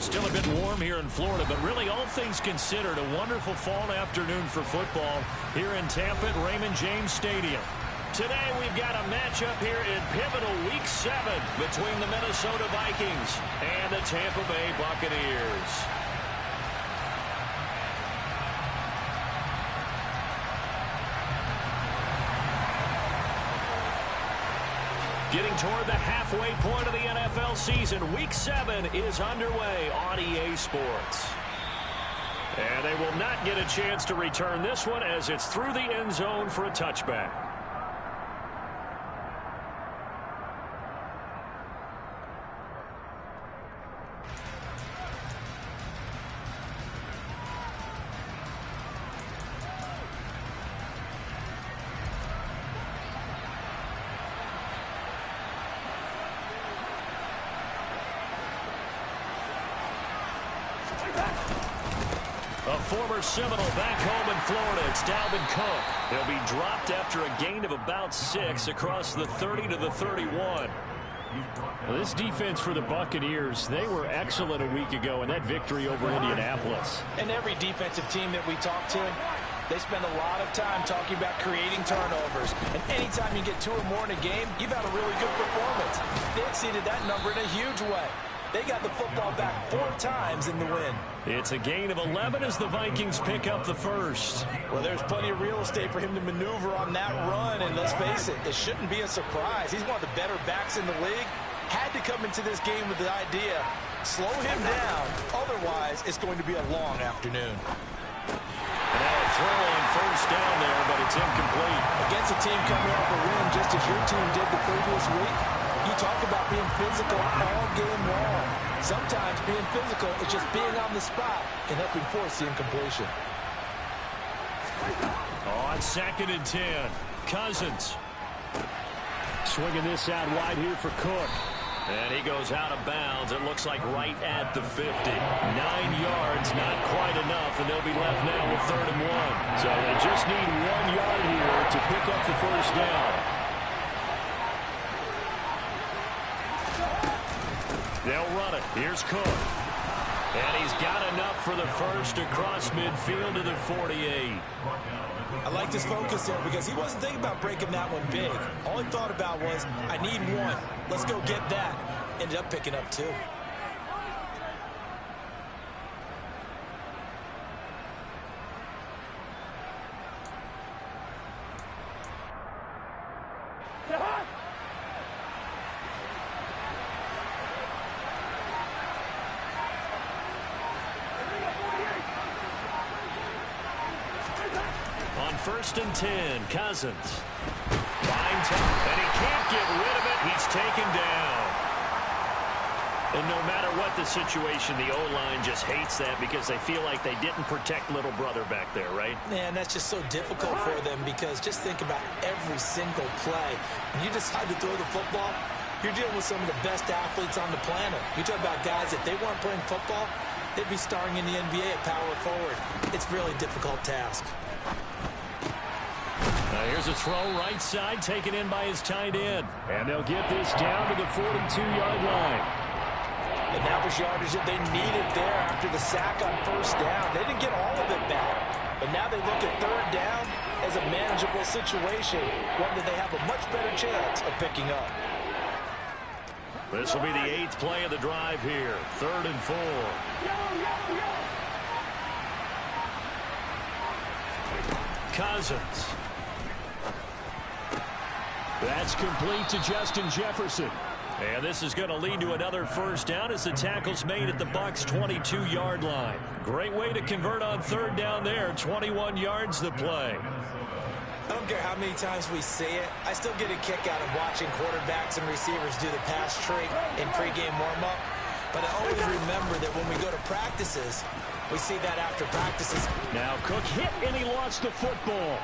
Still a bit warm here in Florida, but really all things considered, a wonderful fall afternoon for football here in Tampa at Raymond James Stadium. Today we've got a matchup here in pivotal Week 7 between the Minnesota Vikings and the Tampa Bay Buccaneers. Getting toward the halfway point of the NFL season, Week 7 is underway on EA Sports. And they will not get a chance to return this one as it's through the end zone for a touchback. A former Seminole back home in Florida. It's Dalvin Cook. He'll be dropped after a gain of about 6 across the 30 to the 31. Well, this defense for the Buccaneers, they were excellent a week ago in that victory over Indianapolis. And every defensive team that we talk to, they spend a lot of time talking about creating turnovers. And anytime you get 2 or more in a game, you've had a really good performance. They exceeded that number in a huge way. They got the football back 4 times in the win. It's a gain of 11 as the Vikings pick up the first. Well, there's plenty of real estate for him to maneuver on that run, and let's face it, it shouldn't be a surprise. He's one of the better backs in the league. Had to come into this game with the idea, slow him down, otherwise it's going to be a long afternoon. And now a throw on first down there, but it's incomplete. Against a team coming off a win just as your team did the previous week, you talk about being physical all game long. Sometimes being physical is just being on the spot and helping force the incompletion. On 2nd and 10, Cousins. Swinging this out wide here for Cook. And he goes out of bounds. It looks like right at the 50. 9 yards, not quite enough, and they'll be left now with 3rd and 1. So they just need 1 yard here to pick up the first down. They'll run it. Here's Cook. And he's got enough for the first across midfield to the 48. I like this focus there because he wasn't thinking about breaking that one big. All he thought about was, I need 1. Let's go get that. Ended up picking up 2. On 1st and 10, Cousins. Fine time, and he can't get rid of it. He's taken down. And no matter what the situation, the O-line just hates that because they feel like they didn't protect little brother back there, right? Man, that's just so difficult for them because just think about every single play. When you decide to throw the football, you're dealing with some of the best athletes on the planet. You talk about guys, if they weren't playing football, they'd be starring in the NBA at power forward. It's a really difficult task. Here's a throw right side taken in by his tight end. And they'll get this down to the 42-yard line. And that was yardage that they needed there after the sack on 1st down. They didn't get all of it back. But now they look at 3rd down as a manageable situation, one that they have a much better chance of picking up. This will be the 8th play of the drive here. 3rd and 4. Cousins. That's complete to Justin Jefferson. And this is going to lead to another first down as the tackle's made at the Bucs' 22-yard line. Great way to convert on 3rd down there. 21 yards the play. I don't care how many times we say it, I still get a kick out of watching quarterbacks and receivers do the pass tree in pregame warm-up. But I always remember that when we go to practices, we see that after practices. Now Cook hit and he lost the football.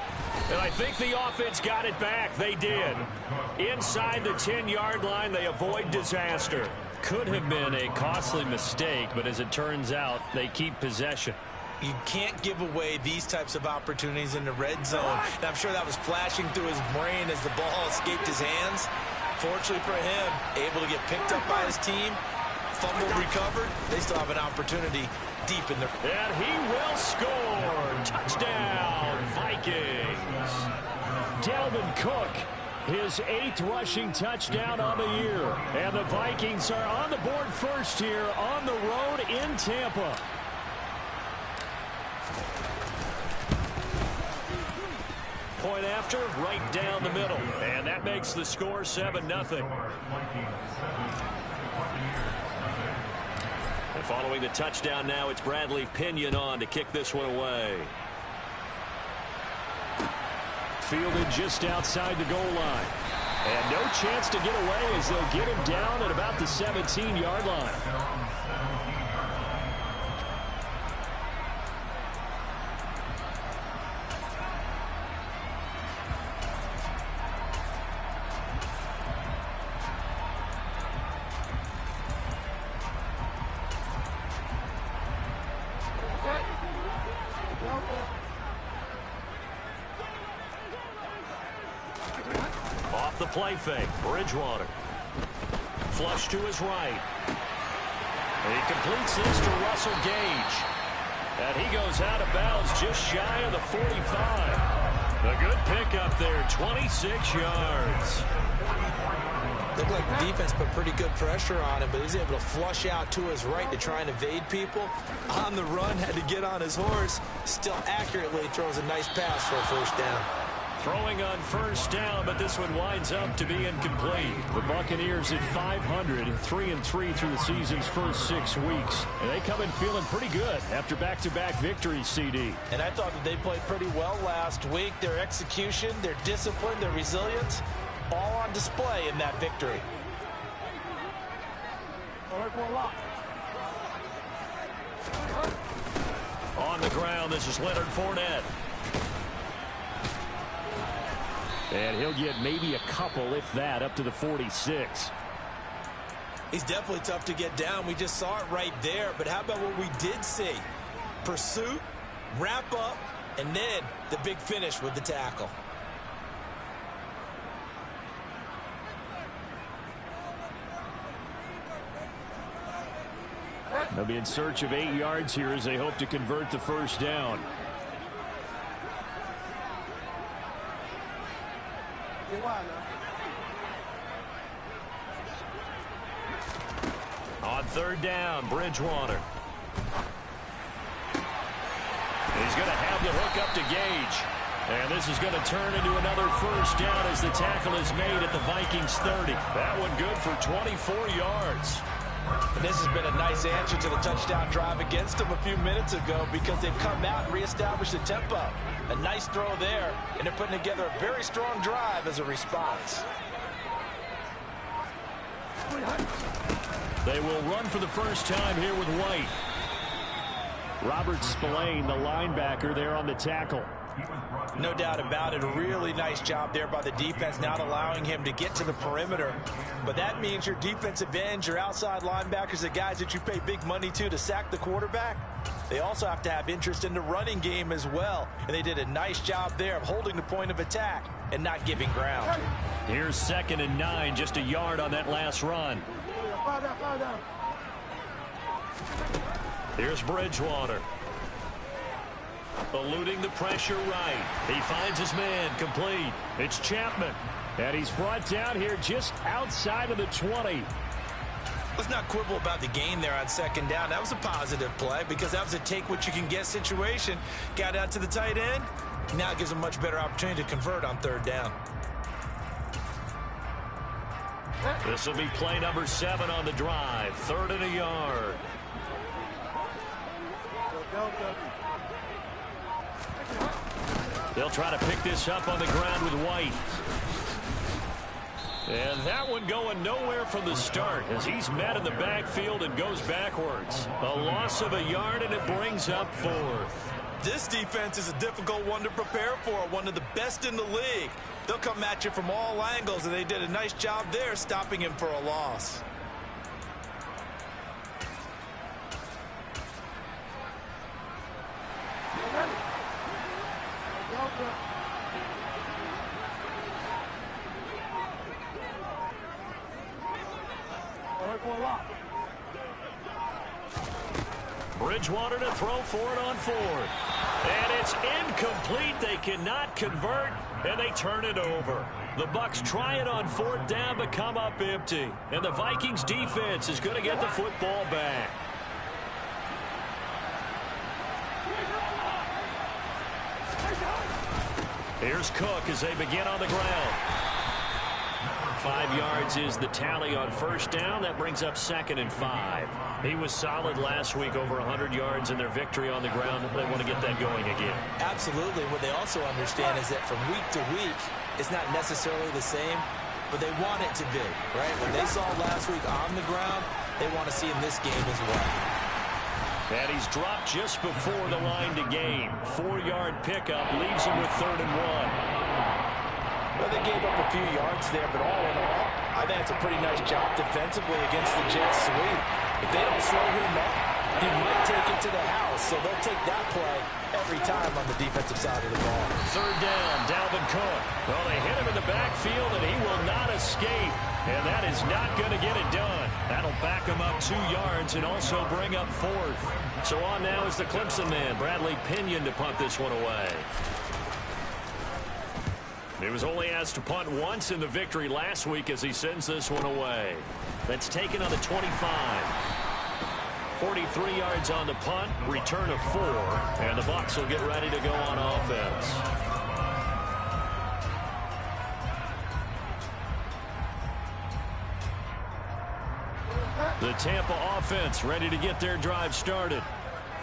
And I think the offense got it back. They did. Inside the 10-yard line, they avoid disaster. Could have been a costly mistake, but as it turns out, they keep possession. You can't give away these types of opportunities in the red zone. And I'm sure that was flashing through his brain as the ball escaped his hands. Fortunately for him, able to get picked up by his team, fumble recovered, they still have an opportunity deep in their... And he will score. Touchdown, Vikings. Dalvin Cook, his 8th rushing touchdown on the year. And the Vikings are on the board first here on the road in Tampa. Point after, right down the middle. And that makes the score 7-0. And following the touchdown now, it's Bradley Pinion on to kick this one away. Fielded just outside the goal line. And no chance to get away as they'll get him down at about the 17-yard line. Off the play fake, Bridgewater. Flush to his right. And he completes this to Russell Gage. And he goes out of bounds just shy of the 45. A good pickup there, 26 yards. Looked like the defense put pretty good pressure on him, but he's able to flush out to his right to try and evade people. On the run, had to get on his horse. Still accurately throws a nice pass for a first down. Throwing on first down, but this one winds up to be incomplete. The Buccaneers at 500, 3-3 through the season's first 6 weeks. And they come in feeling pretty good after back-to-back victories, CD. And I thought that they played pretty well last week. Their execution, their discipline, their resilience, all on display in that victory. On the ground, this is Leonard Fournette. And he'll get maybe a couple, if that, up to the 46. He's definitely tough to get down. We just saw it right there. But how about what we did see? Pursuit, wrap up, and then the big finish with the tackle. They'll be in search of 8 yards here as they hope to convert the first down. On third down, Bridgewater. He's going to have the hook up to Gage. And this is going to turn into another first down as the tackle is made at the Vikings 30. That one good for 24 yards. And this has been a nice answer to the touchdown drive against them a few minutes ago because they've come out and reestablished the tempo. A nice throw there, and they're putting together a very strong drive as a response. They will run for the first time here with White. Robert Spillane, the linebacker, there on the tackle. No doubt about it. A really nice job there by the defense, not allowing him to get to the perimeter. But that means your defensive ends, your outside linebackers, the guys that you pay big money to sack the quarterback, they also have to have interest in the running game as well. And they did a nice job there of holding the point of attack and not giving ground. Here's 2nd and 9, just a yard on that last run. Here's Bridgewater. Eluding the pressure right. He finds his man complete. It's Chapman. And he's brought down here just outside of the 20. Let's not quibble about the gain there on 2nd down. That was a positive play because that was a take-what-you-can-get situation. Got out to the tight end. Now it gives him a much better opportunity to convert on 3rd down. This will be play number 7 on the drive. 3rd and a yard. They'll try to pick this up on the ground with White. And that one going nowhere from the start as he's met in the backfield and goes backwards. A loss of a yard, and it brings up 4th. This defense is a difficult one to prepare for, one of the best in the league. They'll come at you from all angles, and they did a nice job there stopping him for a loss. Bridgewater to throw for it on 4th. And it's incomplete. They cannot convert, and they turn it over. The Bucs try it on 4th down, but come up empty. And the Vikings defense is going to get the football back. Here's Cook as they begin on the ground. 5 yards is the tally on 1st down. That brings up 2nd and 5. He was solid last week, over 100 yards in their victory on the ground. They want to get that going again. Absolutely. What they also understand is that from week to week, it's not necessarily the same, but they want it to be, right? What they saw last week on the ground, they want to see in this game as well. And he's dropped just before the line to gain. 4-yard pickup leaves him with 3rd and 1. Well, they gave up a few yards there, but all in all, I think it's a pretty nice job defensively against the Jets sweep. If they don't slow him up, he might take it to the house, so they'll take that play every time on the defensive side of the ball. 3rd down, Dalvin Cook. Well, they hit him in the backfield, and he will not escape. And that is not going to get it done. That'll back him up 2 yards and also bring up 4th. So on now is the Clemson man, Bradley Pinion, to punt this one away. He was only asked to punt once in the victory last week as he sends this one away. That's taken on the 25. 43 yards on the punt, return of 4, and the Bucs will get ready to go on offense. The Tampa offense ready to get their drive started.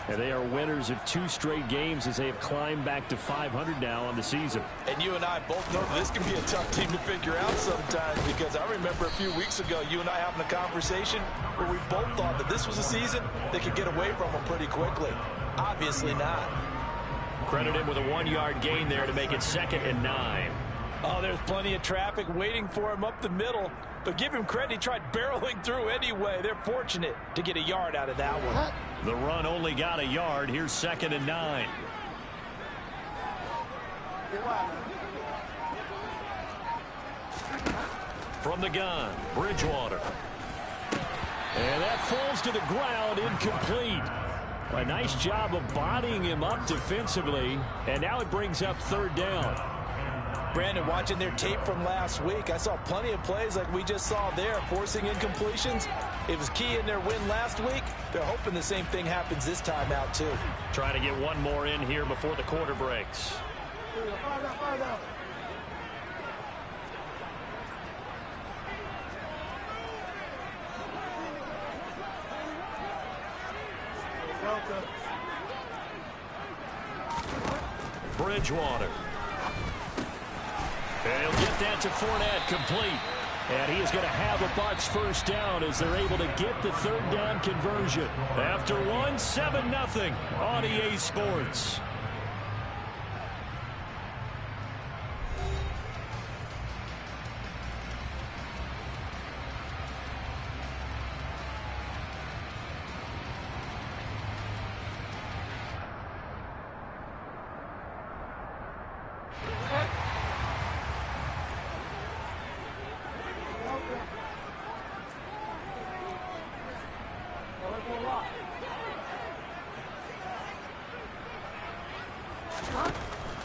And they are winners of 2 straight games as they have climbed back to 500 now on the season. And you and I both know this can be a tough team to figure out sometimes, because I remember a few weeks ago you and I having a conversation where we both thought that this was a season they could get away from them pretty quickly. Obviously not. Credit him with a 1-yard gain there to make it 2nd and 9. Oh, there's plenty of traffic waiting for him up the middle. But give him credit, he tried barreling through anyway. They're fortunate to get a yard out of that one. The run only got a yard. Here's 2nd and 9. From the gun, Bridgewater. And that falls to the ground, incomplete. A nice job of bodying him up defensively. And now it brings up 3rd down. Brandon, watching their tape from last week, I saw plenty of plays like we just saw there, forcing incompletions. It was key in their win last week. They're hoping the same thing happens this time out, too. Trying to get one more in here before the quarter breaks. Bridgewater. And he'll get that to Fournette, complete. And he is going to have a Bucs 1st down as they're able to get the 3rd down conversion. After 1, 7-0 on EA Sports.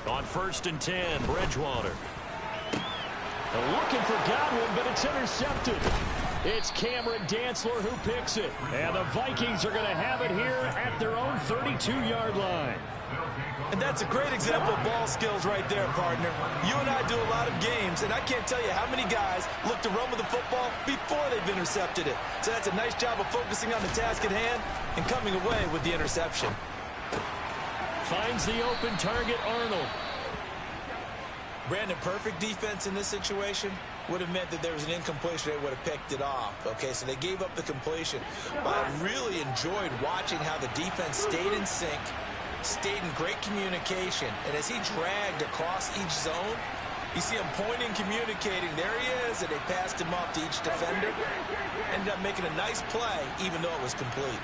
On 1st and 10, Bridgewater. Looking for Godwin, but it's intercepted. It's Cameron Dantzler who picks it. And the Vikings are going to have it here at their own 32-yard line. And that's a great example of ball skills right there, partner. You and I do a lot of games, and I can't tell you how many guys look to run with the football before they've intercepted it. So that's a nice job of focusing on the task at hand and coming away with the interception. Finds the open target, Arnold. Brandon, perfect defense in this situation would have meant that there was an incompletion. They would have picked it off. Okay, so they gave up the completion. But I really enjoyed watching how the defense stayed in sync, stayed in great communication. And as he dragged across each zone, you see him pointing, communicating. There he is, and they passed him off to each defender. Ended up making a nice play, even though it was complete.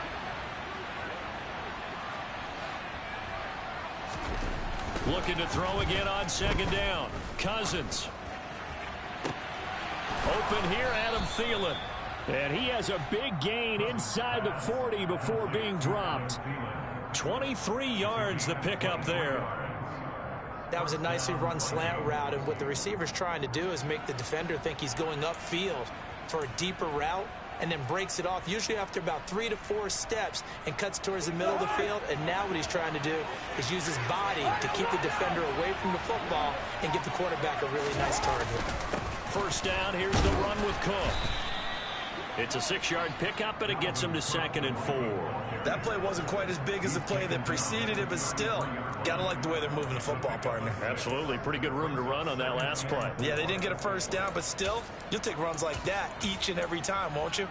Looking to throw again on 2nd down. Cousins. Open here, Adam Thielen. And he has a big gain inside the 40 before being dropped. 23 yards the pickup there. That was a nicely run slant route, and what the receiver's trying to do is make the defender think he's going upfield for a deeper route, and then breaks it off, usually after about 3 to 4 steps, and cuts towards the middle of the field. And now what he's trying to do is use his body to keep the defender away from the football and give the quarterback a really nice target. First down, here's the run with Cook. It's a 6-yard pickup, and it gets him to 2nd and 4. That play wasn't quite as big as the play that preceded it, but still, gotta like the way they're moving the football, partner. Absolutely. Pretty good room to run on that last play. Yeah, they didn't get a first down, but still, you'll take runs like that each and every time, won't you?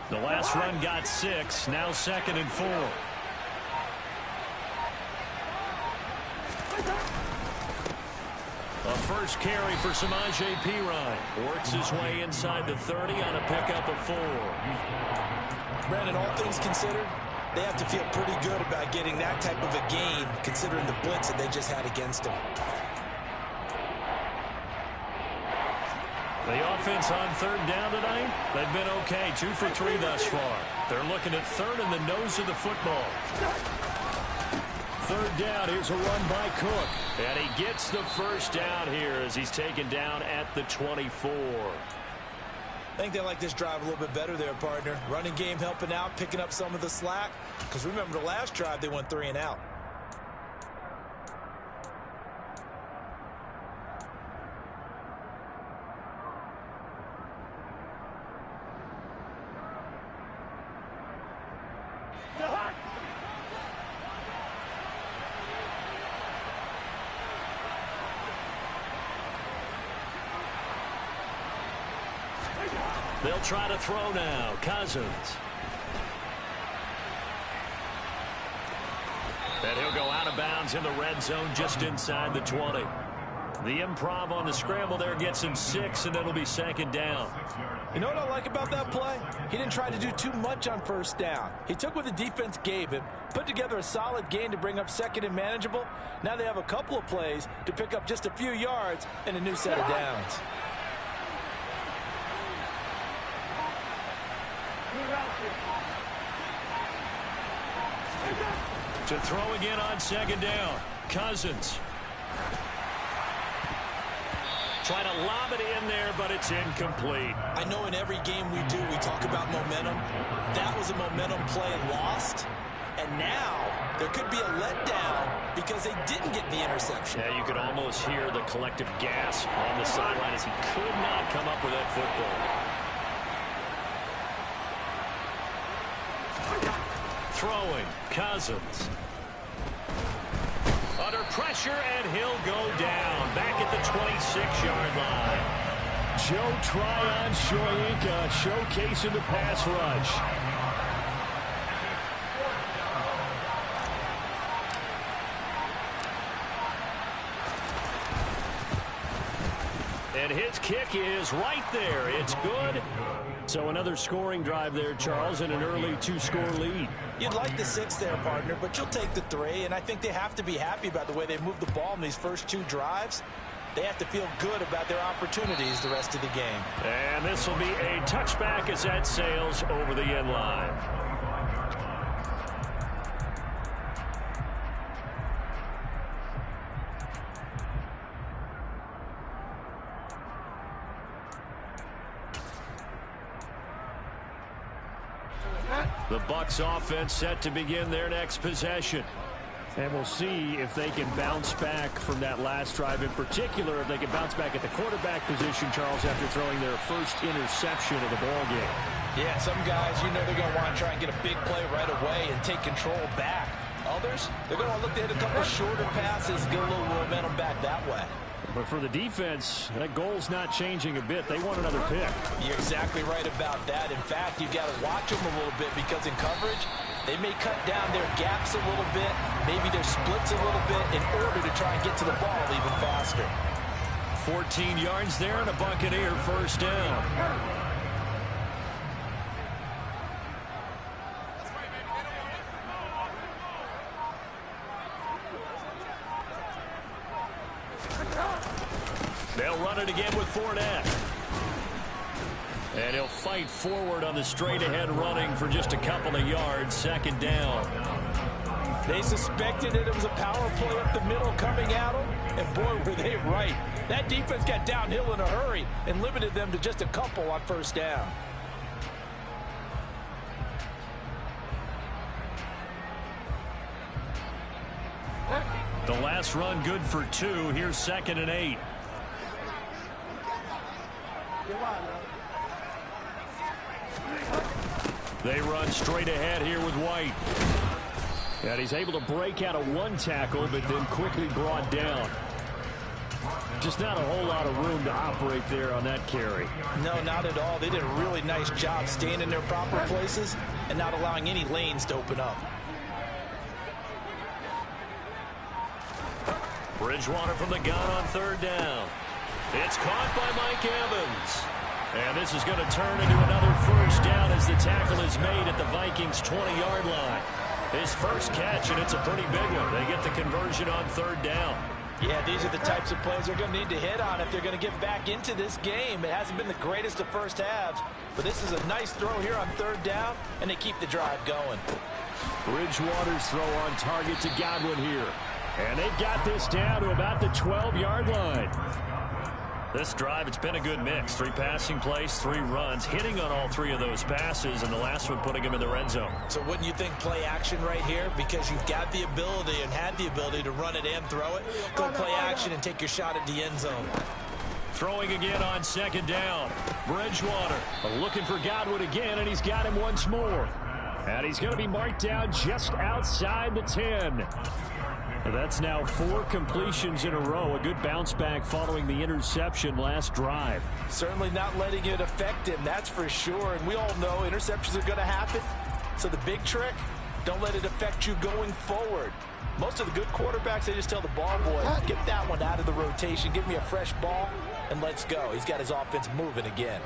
The last run got 6, now 2nd and 4. A first carry for Samaje Perine. Works his way inside the 30 on a pickup of 4. Brandon, all things considered, they have to feel pretty good about getting that type of a gain, considering the blitz that they just had against them. The offense on 3rd down tonight, they've been okay. 2 for 3 thus far. They're looking at 3rd in the nose of the football. 3rd down, here's a run by Cook. And he gets the first down here as he's taken down at the 24. I think they like this drive a little bit better there, partner. Running game helping out, picking up some of the slack. Because remember, the last drive, they went 3 and out. They'll try to throw now. Cousins. And he'll go out of bounds in the red zone just inside the 20. The improv on the scramble there gets him 6, and it'll be 2nd down. You know what I like about that play? He didn't try to do too much on 1st down. He took what the defense gave him, put together a solid gain to bring up 2nd and manageable. Now they have a couple of plays to pick up just a few yards and a new set of downs. To throw again on 2nd down. Cousins. Try to lob it in there, but it's incomplete. I know in every game we do, we talk about momentum. That was a momentum play lost. And now there could be a letdown because they didn't get the interception. Yeah, you could almost hear the collective gasp on the sideline as he could not come up with that football. Throwing, Cousins. Under pressure, and he'll go down. Back at the 26-yard line. Joe Tryon Shoyinka showcasing the pass rush. And his kick is right there. It's good. So another scoring drive there, Charles, and an early 2-score lead. You'd like the 6 there, partner, but you'll take the 3, and I think they have to be happy about the way they moved the ball in these first 2 drives. They have to feel good about their opportunities the rest of the game. And this will be a touchback as that sails over the end line. The Bucs offense set to begin their next possession. And we'll see if they can bounce back from that last drive. In particular, if they can bounce back at the quarterback position, Charles, after throwing their first interception of the ball game. Yeah, some guys, you know they're going to want to try and get a big play right away and take control back. Others, they're going to look to hit a couple shorter passes, get a little momentum back that way. But for the defense, that goal's not changing a bit. They want another pick. You're exactly right about that. In fact, you've got to watch them a little bit because in coverage, they may cut down their gaps a little bit, maybe their splits a little bit in order to try and get to the ball even faster. 14 yards there and a Buccaneer first down. They'll run it again with Fournette. And he'll fight forward on the straight-ahead running for just a couple of yards. Second down. They suspected it was a power play up the middle coming at them, and boy, were they right. That defense got downhill in a hurry and limited them to just a couple on first down. The last run good for 2. Here's 2nd and 8. They run straight ahead here with White. And he's able to break out of one tackle, but then quickly brought down. Just not a whole lot of room to operate there on that carry. No, not at all. They did a really nice job staying in their proper places and not allowing any lanes to open up. Bridgewater from the gun on 3rd down. It's caught by Mike Evans. And this is going to turn into another first down as the tackle is made at the Vikings' 20-yard line. His first catch, and it's a pretty big one. They get the conversion on 3rd down. Yeah, these are the types of plays they're going to need to hit on if they're going to get back into this game. It hasn't been the greatest of first halves, but this is a nice throw here on 3rd down, and they keep the drive going. Bridgewater's throw on target to Godwin here. And they've got this down to about the 12-yard line. This drive, it's been a good mix. 3 passing plays, 3 runs, hitting on all 3 of those passes, and the last one putting him in the red zone. So wouldn't you think play action right here? Because you've got the ability and had the ability to run it and throw it. Go play action and take your shot at the end zone. Throwing again on 2nd down. Bridgewater looking for Godwin again, and he's got him once more. And he's going to be marked down just outside the 10. That's now 4 completions in a row. A good bounce back following the interception last drive. Certainly not letting it affect him, that's for sure. And we all know interceptions are going to happen. So the big trick, don't let it affect you going forward. Most of the good quarterbacks, they just tell the ball boy, get that one out of the rotation, give me a fresh ball, and let's go. He's got his offense moving again.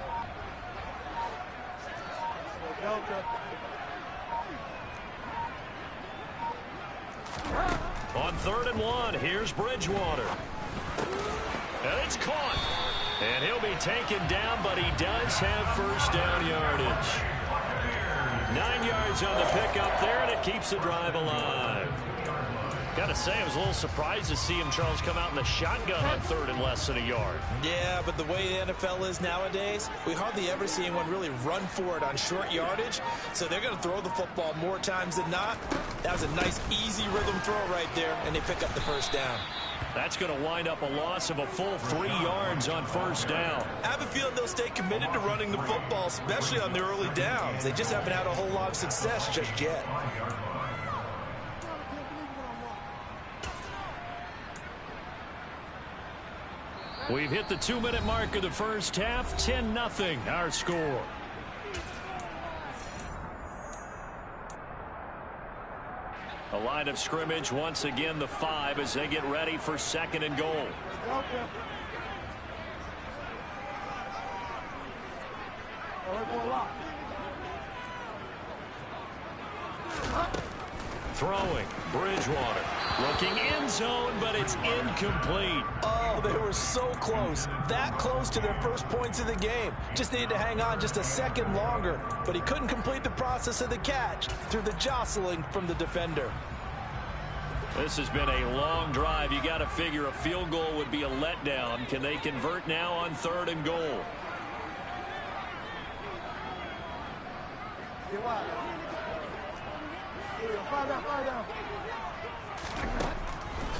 On 3rd and 1, here's Bridgewater. And it's caught. And he'll be taken down, but he does have first down yardage. 9 yards on the pickup there, and it keeps the drive alive. Got to say, I was a little surprised to see him, Charles, come out in the shotgun on 3rd and less than a yard. Yeah, but the way the NFL is nowadays, we hardly ever see anyone really run for it on short yardage. So they're going to throw the football more times than not. That was a nice, easy rhythm throw right there, and they pick up the first down. That's going to wind up a loss of a full 3 yards on first down. I have a feeling they'll stay committed to running the football, especially on the early downs. They just haven't had a whole lot of success just yet. We've hit the 2-minute mark of the first half. 10-0 our score. A line of scrimmage once again the 5 as they get ready for 2nd and goal. Throwing, Bridgewater. Looking end zone, but it's incomplete. Oh, they were so close. That close to their first points of the game. Just needed to hang on just a second longer. But he couldn't complete the process of the catch through the jostling from the defender. This has been a long drive. You got to figure a field goal would be a letdown. Can they convert now on 3rd and goal?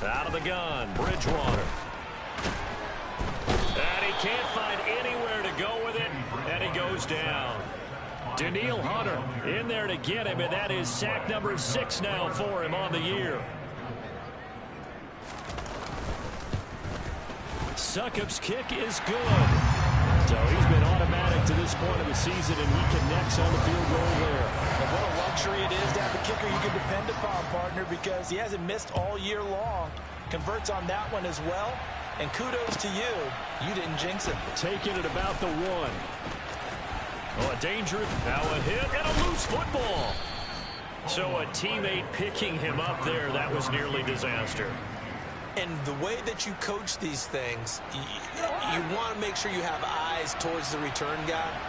Out of the gun, Bridgewater. And he can't find anywhere to go with it, and he goes down. Daniil Hunter in there to get him, and that is sack number 6 now for him on the year. Succop's kick is good. So he's been automatic to this point of the season, and he connects on the field goal there. And what a luxury it is to have a kicker you can depend upon, partner, because he hasn't missed all year long. Converts on that one as well. And kudos to you. You didn't jinx him. Taking it about the 1. Oh, a dangerous, now a hit, and a loose football. So a teammate picking him up there, that was nearly disaster. And the way that you coach these things, you want to make sure you have eyes towards the return guy.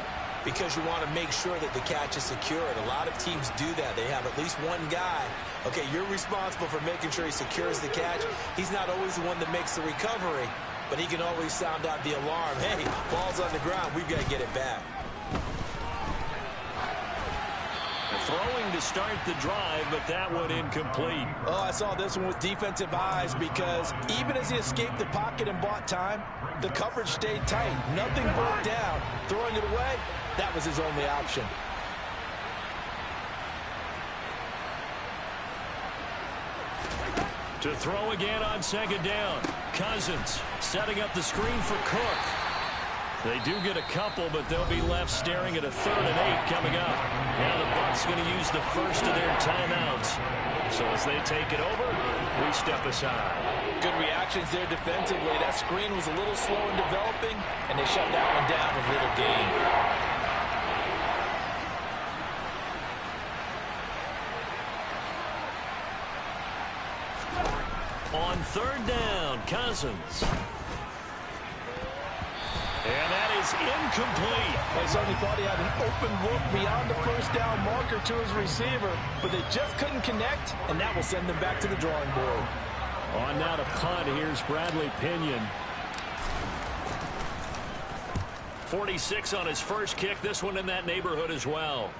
because you want to make sure that the catch is secured. A lot of teams do that. They have at least one guy. Okay, you're responsible for making sure he secures the catch. He's not always the one that makes the recovery, but he can always sound out the alarm. Hey, ball's on the ground. We've got to get it back. Throwing to start the drive, but that one incomplete. Oh, I saw this one with defensive eyes because even as he escaped the pocket and bought time, the coverage stayed tight. Nothing broke down. Throwing it away, that was his only option. To throw again on second down. Cousins setting up the screen for Cook. They do get a couple, but they'll be left staring at a 3rd and 8 coming up. Now the Bucs going to use the first of their timeouts. So as they take it over, we step aside. Good reactions there defensively. That screen was a little slow in developing, and they shut that one down with little gain. On 3rd down, Cousins. And that is incomplete. They certainly thought he had an open look beyond the first down marker to his receiver, but they just couldn't connect, and that will send them back to the drawing board. On now to punt. Here's Bradley Pinion. 46 on his first kick. This one in that neighborhood as well.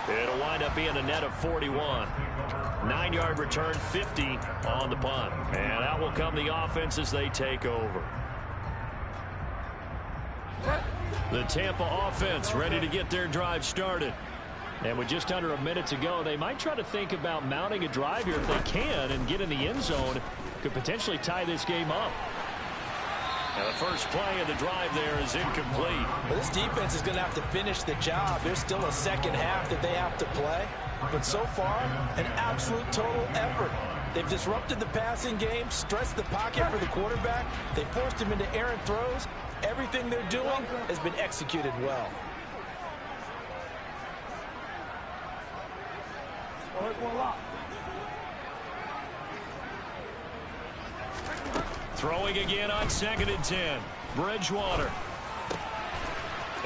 It'll wind up being a net of 41. 9-yard return, 50 on the punt. And out will come the offense as they take over. The Tampa offense ready to get their drive started. And with just under a minute to go, they might try to think about mounting a drive here if they can and get in the end zone. Could potentially tie this game up. And the first play of the drive there is incomplete. Well, this defense is going to have to finish the job. There's still a second half that they have to play. But so far, an absolute total effort. They've disrupted the passing game, stressed the pocket for the quarterback. They forced him into errant throws. Everything they're doing has been executed well. Throwing again on 2nd and 10. Bridgewater.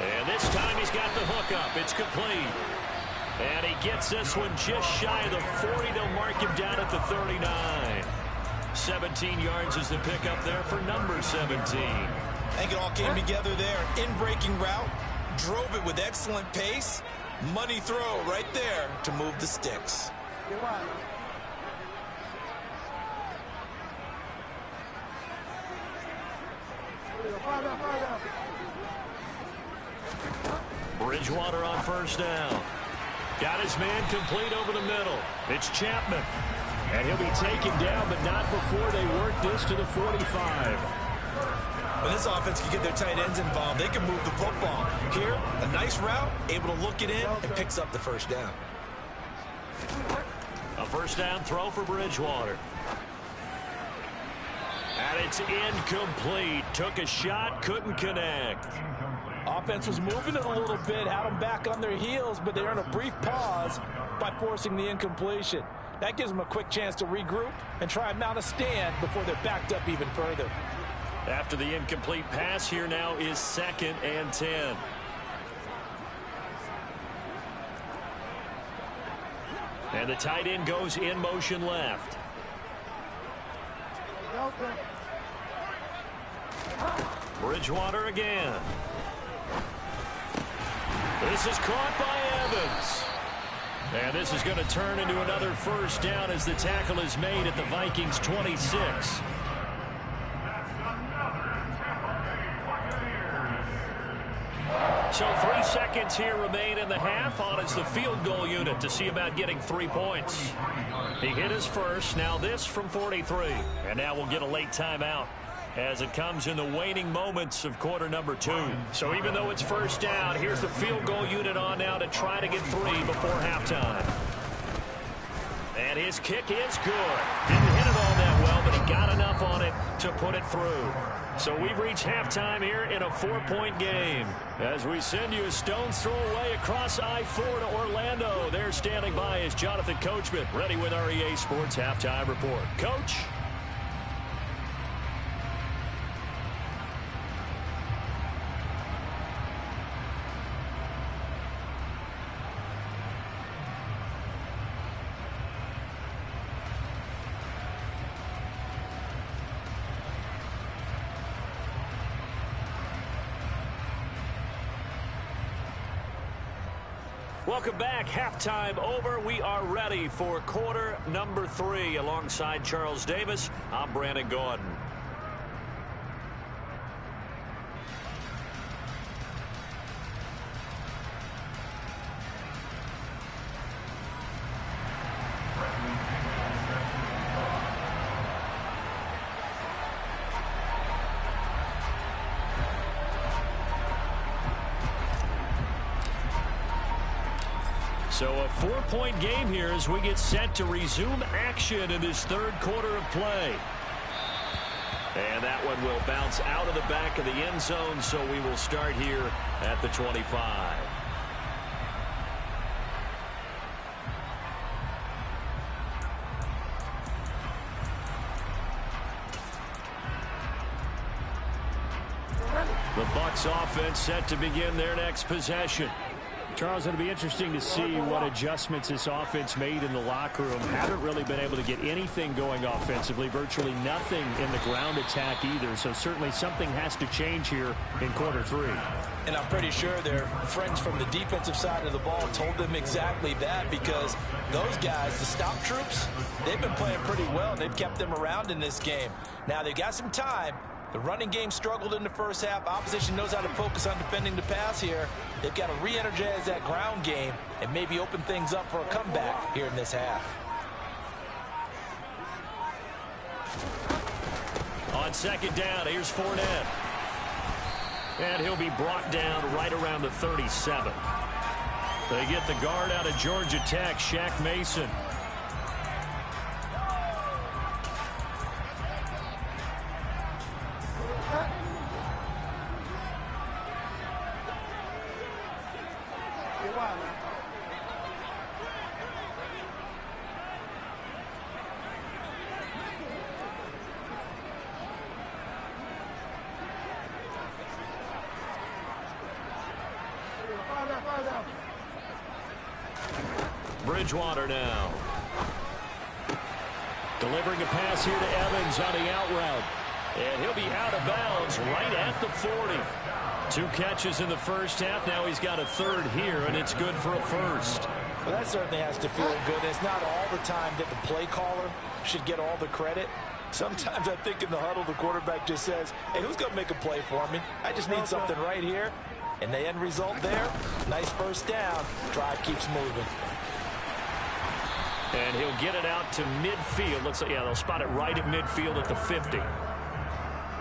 And this time he's got the hook up. It's complete. And he gets this one just shy of the 40. They'll mark him down at the 39. 17 yards is the pickup there for number 17. I think it all came together there. In-breaking route. Drove it with excellent pace. Money throw right there to move the sticks. Bridgewater on first down. Got his man complete over the middle. It's Chapman. And he'll be taken down, but not before they work this to the 45. When this offense can get their tight ends involved, they can move the football. Here, a nice route, able to look it in, and picks up the first down. A first down throw for Bridgewater. And it's incomplete. Took a shot, couldn't connect. Offense was moving it a little bit, had them back on their heels, but they're in a brief pause by forcing the incompletion. That gives them a quick chance to regroup and try and mount a stand before they're backed up even further. After the incomplete pass, here now is 2nd and 10. And the tight end goes in motion left. Bridgewater again. This is caught by Evans. And this is going to turn into another first down as the tackle is made at the Vikings 26. So 3 seconds here remain in the half. On is the field goal unit to see about getting 3 points. He hit his first. Now this from 43. And now we'll get a late timeout as it comes in the waning moments of quarter number 2. So even though it's first down, here's the field goal unit on now to try to get 3 before halftime. And his kick is good. Didn't hit it all that well, but he got enough on it to put it through. So we've reached halftime here in a 4-point game. As we send you a stone's throw away across I-4 to Orlando. There standing by is Jonathan Coachman, ready with our EA Sports Halftime Report. Coach? Welcome back. Halftime over. We are ready for quarter number 3. Alongside Charles Davis, I'm Brandon Gordon. So a 4-point game here as we get set to resume action in this third quarter of play. And that one will bounce out of the back of the end zone, so we will start here at the 25. The Bucs offense set to begin their next possession. Charles, it'll be interesting to see what adjustments this offense made in the locker room. Haven't really been able to get anything going offensively, virtually nothing in the ground attack either. So certainly something has to change here in quarter 3. And I'm pretty sure their friends from the defensive side of the ball told them exactly that, because those guys, the stop troops, they've been playing pretty well. They've kept them around in this game. Now they've got some time. The running game struggled in the first half. Opposition knows how to focus on defending the pass here. They've got to re-energize that ground game and maybe open things up for a comeback here in this half. On second down, here's Fournette. And he'll be brought down right around the 37. They get the guard out of Georgia Tech, Shaq Mason. Bridgewater now. Delivering a pass here to Evans on the out route. And he'll be out of bounds right at the 40. 2 catches in the first half. Now he's got a third here, and it's good for a first. Well, that certainly has to feel good. It's not all the time that the play caller should get all the credit. Sometimes I think in the huddle, the quarterback just says, hey, who's going to make a play for me? I just need something right here. And the end result there, nice first down. Drive keeps moving. And he'll get it out to midfield. Looks like, yeah, they'll spot it right at midfield at the 50.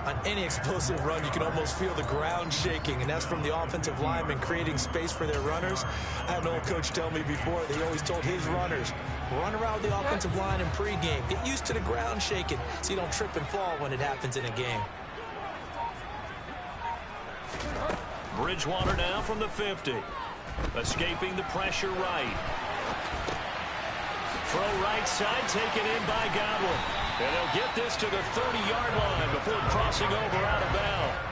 On any explosive run, you can almost feel the ground shaking, and that's from the offensive linemen creating space for their runners. I had an old coach tell me before, they always told his runners, run around the offensive line in pregame. Get used to the ground shaking so you don't trip and fall when it happens in a game. Bridgewater now from the 50. Escaping the pressure right. Throw right side, taken in by Godwin. And they'll get this to the 30-yard line before crossing over out of bounds.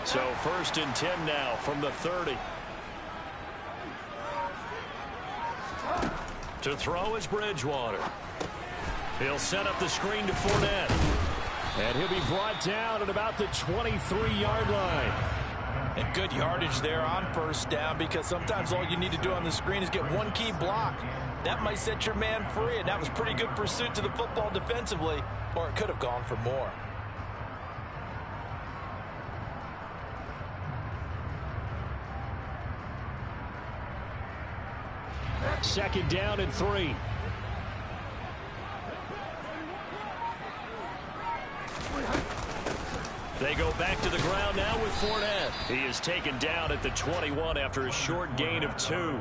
So 1st and 10 now from the 30. To throw is Bridgewater. He'll set up the screen to Fournette. And he'll be brought down at about the 23-yard line. And good yardage there on first down, because sometimes all you need to do on the screen is get one key block. That might set your man free, and that was pretty good pursuit to the football defensively, or it could have gone for more. Second down and 3. They go back to the ground now with Fournette. He is taken down at the 21 after a short gain of 2.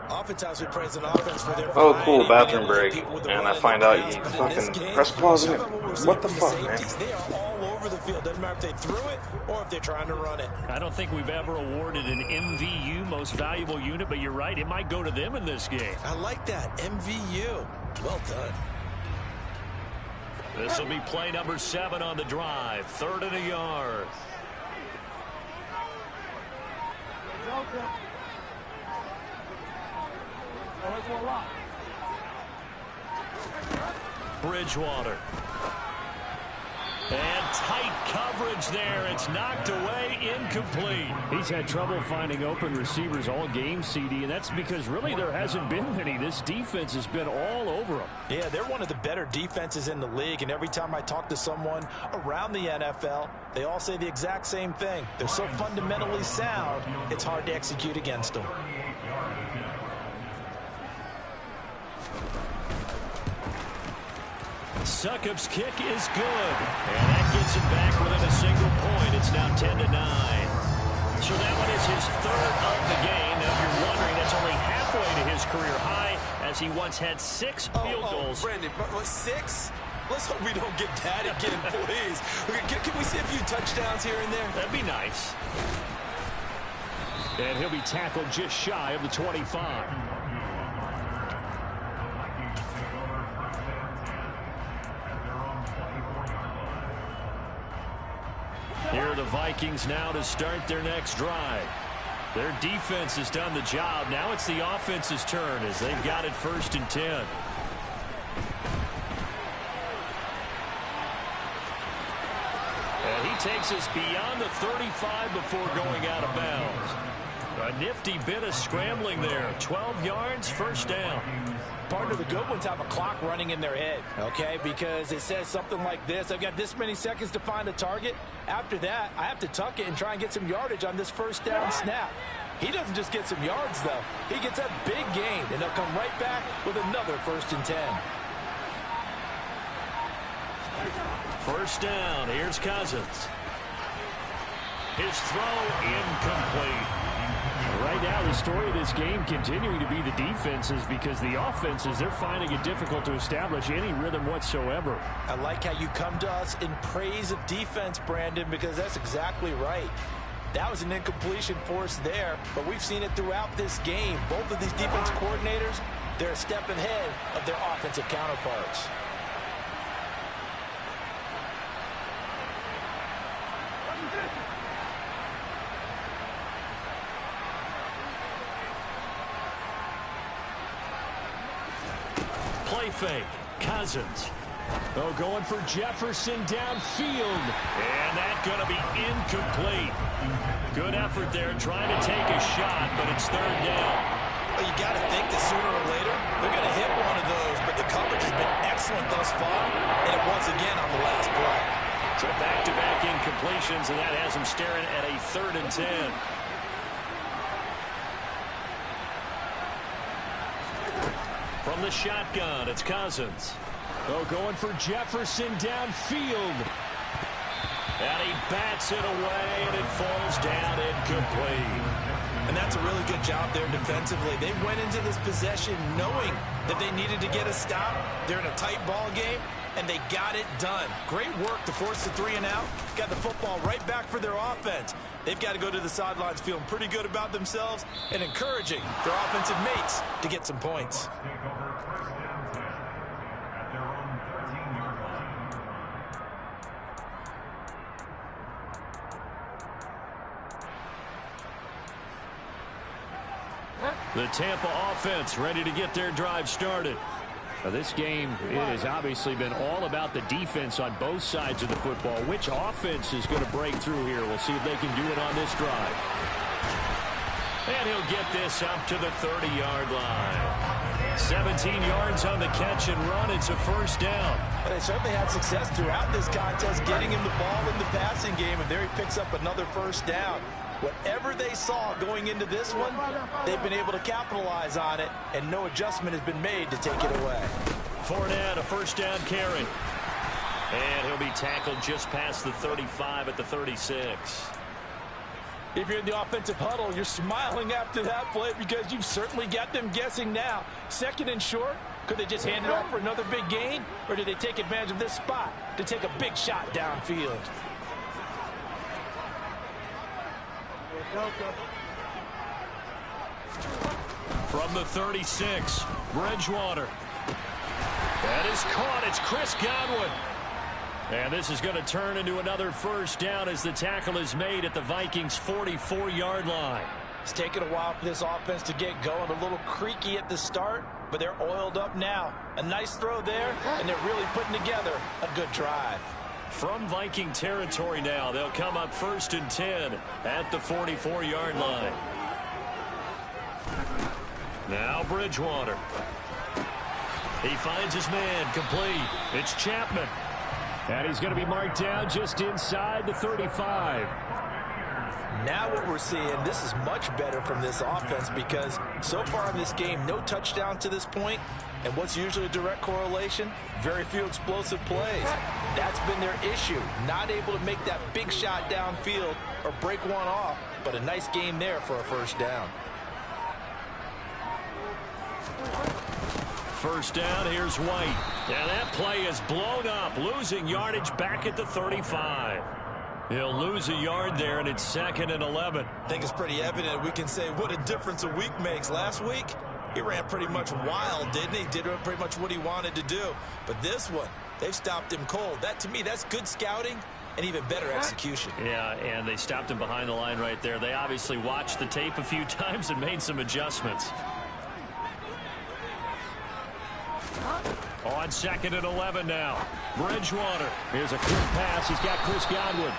Oftentimes we praise an offense for their Oh, cool, bathroom break. And I find out you fucking press pause and what the fuck, man? They are all over the field. Doesn't matter if they threw it or if they're trying to run it. I don't think we've ever awarded an MVU, most valuable unit, but you're right, it might go to them in this game. I like that. MVU. Well done. This will be play number 7 on the drive. 3rd and a yard. Bridgewater. And tight coverage there. It's knocked away, incomplete. He's had trouble finding open receivers all game, CD, and that's because really there hasn't been many. This defense has been all over them. Yeah, they're one of the better defenses in the league, and every time I talk to someone around the NFL, they all say the exact same thing. They're so fundamentally sound, it's hard to execute against them. Succop's kick is good. And that gets him back within a single point. It's now 10-9. So that one is his 3rd of the game. Now, if you're wondering, that's only halfway to his career high, as he once had 6 field goals. Brandon, 6? Let's hope we don't get that again, please. Can we see a few touchdowns here and there? That'd be nice. And he'll be tackled just shy of the 25. Here are the Vikings now to start their next drive. Their defense has done the job. Now it's the offense's turn as they've got it 1st and 10. And he takes us beyond the 35 before going out of bounds. A nifty bit of scrambling there. 12 yards, 1st down. Partner, the good ones have a clock running in their head, okay? Because it says something like this. I've got this many seconds to find a target. After that, I have to tuck it and try and get some yardage on this 1st down snap. He doesn't just get some yards, though. He gets a big gain, and they'll come right back with another 1st and 10. 1st down. Here's Cousins. His throw incomplete. Right now, the story of this game continuing to be the defenses, because the offenses, they're finding it difficult to establish any rhythm whatsoever. I like how you come to us in praise of defense, Brandon, because that's exactly right. That was an incompletion for us there, but we've seen it throughout this game. Both of these defense coordinators, they're a step ahead of their offensive counterparts. Play fake. Cousins. Oh, going for Jefferson downfield. And that's going to be incomplete. Good effort there trying to take a shot, but it's 3rd down. Well, you got to think that sooner or later they're going to hit one of those, but the coverage has been excellent thus far, and it was again on the last play. So back-to-back incompletions, and that has him staring at a 3rd and 10. From the shotgun, it's Cousins. Oh, going for Jefferson downfield. And he bats it away, and it falls down incomplete. And that's a really good job there defensively. They went into this possession knowing that they needed to get a stop. They're in a tight ball game, and they got it done. Great work to force the 3 and out. Got the football right back for their offense. They've got to go to the sidelines feeling pretty good about themselves and encouraging their offensive mates to get some points. The Tampa offense ready to get their drive started. Now, this game, it has obviously been all about the defense on both sides of the football. Which offense is going to break through here? We'll see if they can do it on this drive. And he'll get this up to the 30-yard line. 17 yards on the catch and run. It's a first down. They certainly had success throughout this contest getting him the ball in the passing game, and there he picks up another first down. Whatever they saw going into this one, they've been able to capitalize on it, and no adjustment has been made to take it away. Fournette, a first down carry. And he'll be tackled just past the 35 at the 36. If you're in the offensive huddle, you're smiling after that play because you've certainly got them guessing now. Second and short, could they just hand it off for another big gain? Or did they take advantage of this spot to take a big shot downfield? From the 36, Bridgewater. That is caught. It's Chris Godwin. And this is going to turn into another first down as the tackle is made at the Vikings' 44-yard line. It's taken a while for this offense to get going. A little creaky at the start, but they're oiled up now. A nice throw there, and they're really putting together a good drive. From Viking territory now, they'll come up 1st and 10 at the 44-yard line. Now Bridgewater. He finds his man complete. It's Chapman. And he's going to be marked down just inside the 35. Now what we're seeing, this is much better from this offense because so far in this game, no touchdown to this point. And what's usually a direct correlation? Very few explosive plays. That's been their issue. Not able to make that big shot downfield or break one off. But a nice game there for a first down. First down, here's White. And that play is blown up, losing yardage back at the 35. He'll lose a yard there, and it's 2nd and 11. I think it's pretty evident. We can say what a difference a week makes. Last week, he ran pretty much wild, didn't he? Did pretty much what he wanted to do. But this one, they've stopped him cold. That, to me, that's good scouting and even better execution. Yeah, and they stopped him behind the line right there. They obviously watched the tape a few times and made some adjustments. On 2nd and 11 now. Bridgewater. Here's a quick pass. He's got Chris Godwin.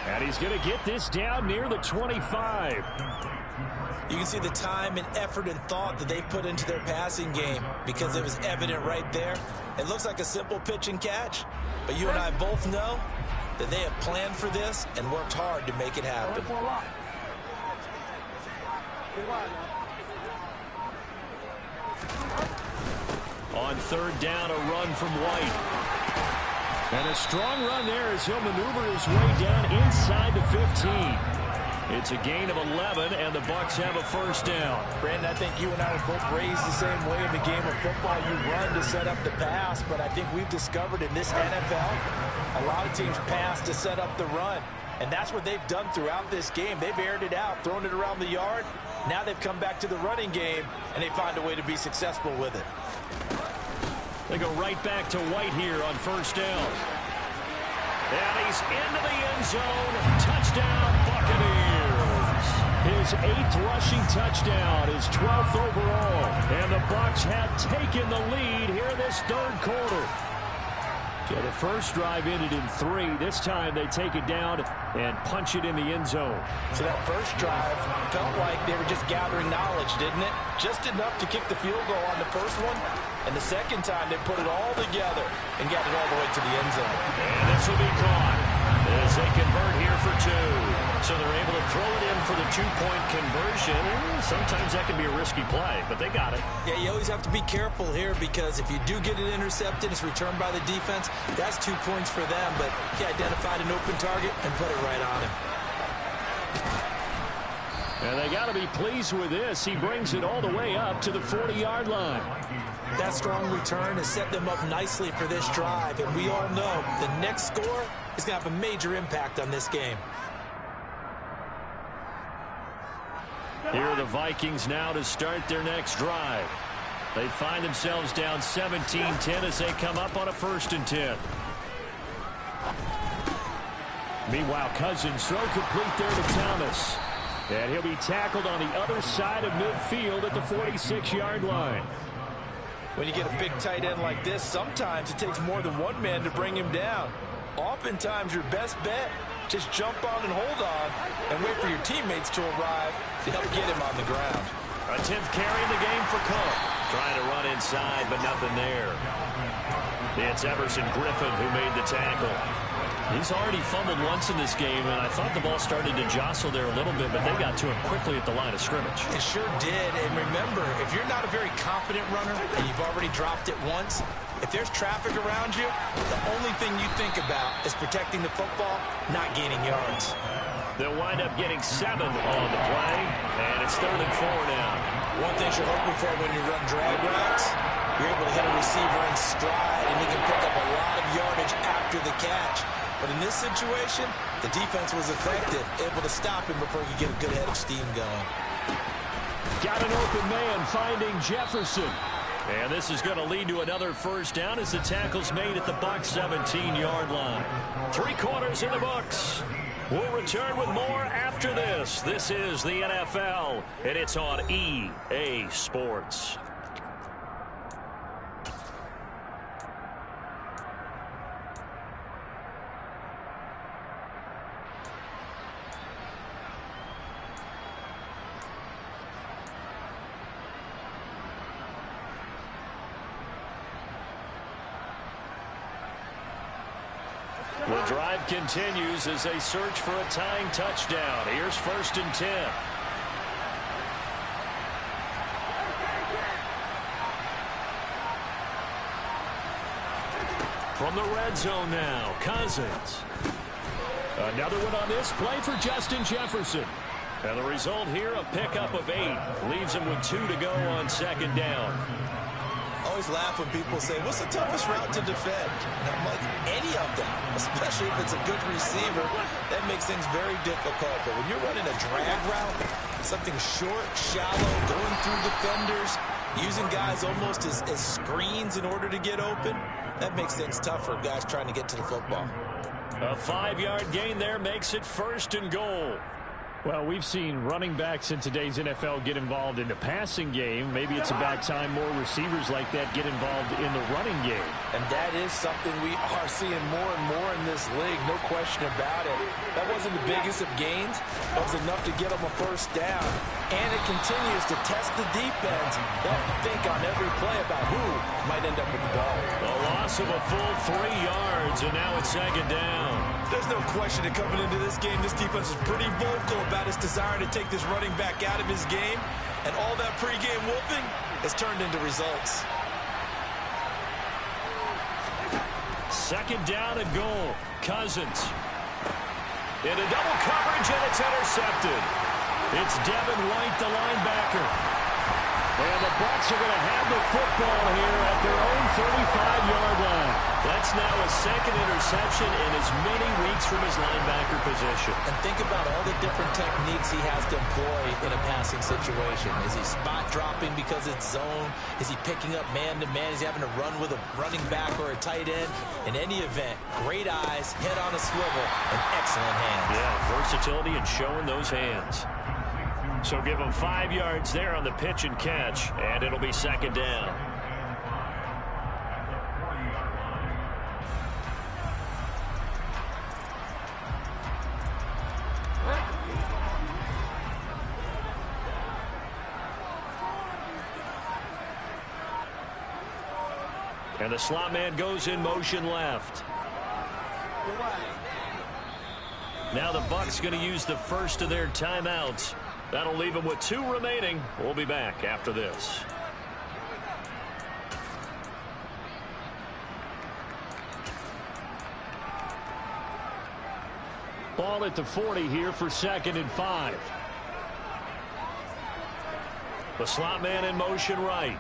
And he's going to get this down near the 25. You can see the time and effort and thought that they put into their passing game because it was evident right there. It looks like a simple pitch and catch, but you and I both know that they have planned for this and worked hard to make it happen. On 3rd down, a run from White. And a strong run there as he'll maneuver his way down inside the 15. It's a gain of 11, and the Bucs have a first down. Brandon, I think you and I were both raised the same way in the game of football. You run to set up the pass, but I think we've discovered in this NFL, a lot of teams pass to set up the run. And that's what they've done throughout this game. They've aired it out, thrown it around the yard. Now they've come back to the running game, and they find a way to be successful with it. They go right back to White here on first down. And he's into the end zone. Touchdown, Buccaneers. His 8th rushing touchdown, his 12th overall. And the Bucs have taken the lead here this 3rd quarter. So the first drive ended in 3. This time they take it down and punch it in the end zone. So that first drive felt like they were just gathering knowledge, didn't it? Just enough to kick the field goal on the first one. And the second time they put it all together and got it all the way to the end zone. And this will be caught as they convert here for 2. So they're able to throw it in for the 2-point conversion. Sometimes that can be a risky play, but they got it. Yeah, you always have to be careful here because if you do get it intercepted, it's returned by the defense. That's 2 points for them, but he identified an open target and put it right on him. And they got to be pleased with this. He brings it all the way up to the 40-yard line. That strong return has set them up nicely for this drive, and we all know the next score is going to have a major impact on this game. Here are the Vikings now to start their next drive. They find themselves down 17-10 as they come up on a 1st and 10. Meanwhile, Cousins throw complete there to Thomas. And he'll be tackled on the other side of midfield at the 46-yard line. When you get a big tight end like this, sometimes it takes more than one man to bring him down. Oftentimes, your best bet, just jump on and hold on and wait for your teammates to arrive to help get him on the ground. A 10th carry in the game for Cook. Trying to run inside, but nothing there. It's Everson Griffin who made the tackle. He's already fumbled once in this game, and I thought the ball started to jostle there a little bit, but they got to him quickly at the line of scrimmage. It sure did, and remember, if you're not a very confident runner and you've already dropped it once, if there's traffic around you, the only thing you think about is protecting the football, not gaining yards. They'll wind up getting 7 on the play, and it's 3rd and 4 now. One thing you're hoping for when you run drag routes, you're able to hit a receiver in stride, and he can pick up a lot of yardage after the catch. But in this situation, the defense was effective, able to stop him before he could get a good head of steam going. Got an open man finding Jefferson. And this is going to lead to another first down as the tackle's made at the Bucs 17-yard line. 3 quarters in the books. We'll return with more after this. This is the NFL, and it's on EA Sports. The drive continues as they search for a tying touchdown. Here's 1st and 10. From the red zone now, Cousins. Another one on this play for Justin Jefferson. And the result here, a pickup of 8. Leaves him with 2 to go on 2nd down. Always laugh when people say, what's the toughest route to defend? And I'm like, any of them, especially if it's a good receiver. That makes things very difficult. But when you're running a drag route, something short, shallow, going through defenders, using guys almost as screens in order to get open, that makes things tough for guys trying to get to the football. A 5-yard gain there makes it 1st and goal. Well, we've seen running backs in today's NFL get involved in the passing game. Maybe it's about time more receivers like that get involved in the running game. And that is something we are seeing more and more in this league, no question about it. That wasn't the biggest of gains. That was enough to get them a first down. And it continues to test the defense. They have to think on every play about who might end up with the ball. A loss of a full 3 yards, and now it's 2nd down. There's no question that coming into this game, this defense is pretty vocal about its desire to take this running back out of his game. And all that pregame wolfing has turned into results. 2nd down and goal. Cousins. Into double coverage, and it's intercepted. It's Devin White, the linebacker. And the Bucs are going to have the football here at their own 35-yard line. That's now a 2nd interception in as many weeks from his linebacker position. And think about all the different techniques he has to employ in a passing situation. Is he spot dropping because it's zone? Is he picking up man-to-man? Is he having to run with a running back or a tight end? In any event, great eyes, head on a swivel, and excellent hands. Yeah, versatility and showing those hands. So give him 5 yards there on the pitch and catch, and it'll be 2nd down. And the slot man goes in motion left. Now the Bucs going to use the first of their timeouts. That'll leave them with 2 remaining. We'll be back after this. Ball at the 40 here for 2nd and 5. The slot man in motion right.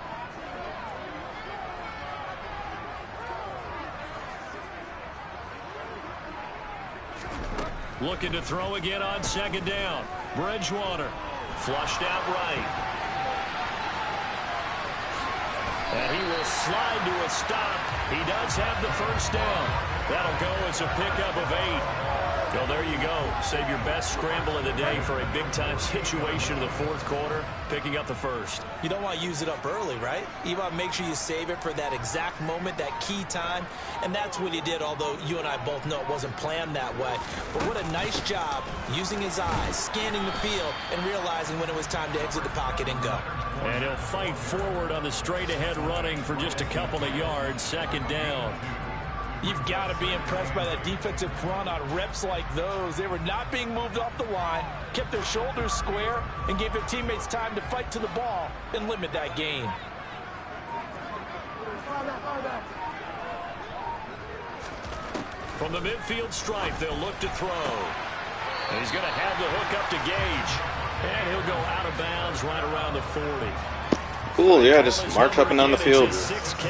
Looking to throw again on 2nd down. Bridgewater flushed out right. And he will slide to a stop. He does have the first down. That'll go as a pickup of 8. Well, there you go. Save your best scramble of the day for a big-time situation in the fourth quarter, picking up the first. You don't want to use it up early, right? You want to make sure you save it for that exact moment, that key time, and that's what he did, although you and I both know it wasn't planned that way. But what a nice job using his eyes, scanning the field, and realizing when it was time to exit the pocket and go. And he'll fight forward on the straight-ahead running for just a couple of yards, second down. You've got to be impressed by that defensive front on reps like those. They were not being moved off the line, kept their shoulders square, and gave their teammates time to fight to the ball and limit that gain. From the midfield stripe, they'll look to throw. And he's going to have the hook up to Gage. And he'll go out of bounds right around the 40. Cool, yeah, just march up and down the field.